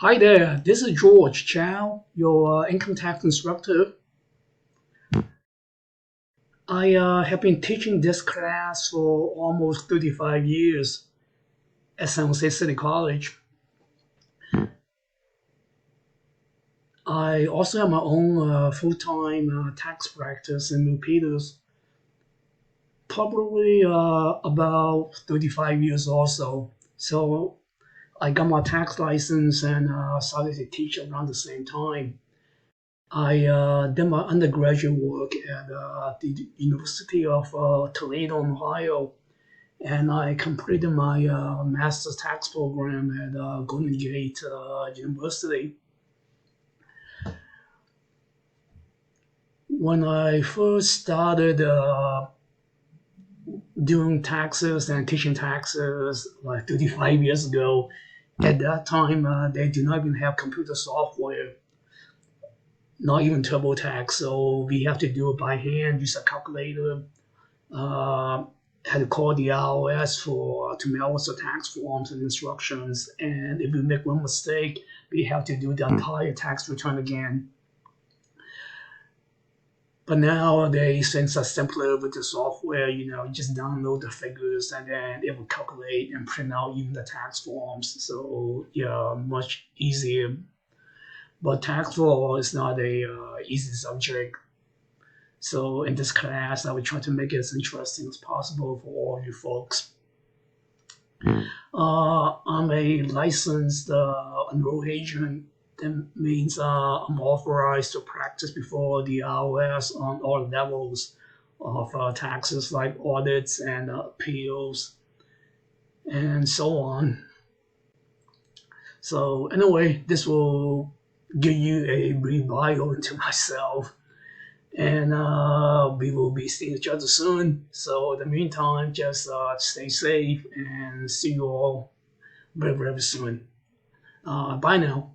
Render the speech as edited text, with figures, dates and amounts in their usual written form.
Hi there, this is George Chow, your income tax instructor. I have been teaching this class for almost 35 years at San Jose City College. I also have my own full-time tax practice in Milpitas, probably about 35 years or so. So I got my tax license and started to teach around the same time. I did my undergraduate work at the University of Toledo, Ohio, and I completed my master's tax program at Golden Gate University. When I first started doing taxes and teaching taxes like 35 years ago, at that time they did not even have computer software, not even TurboTax, so we have to do it by hand, use a calculator. uh, had to call the IRS for to mail us the tax forms and instructions. And if we make one mistake, we have to do the entire tax return again. But nowadays, things are simpler with the software. You just download the figures and then it will calculate and print out even the tax forms. So yeah, much easier. But tax law is not a easy subject. So in this class, I will try to make it as interesting as possible for all you folks. I'm a licensed enrolled agent. That means I'm authorized to practice before the IRS on all levels of taxes, like audits and appeals and so on. So anyway, this will give you a brief bio into myself, and we will be seeing each other soon. So in the meantime, just stay safe and see you all very, very soon. Bye now.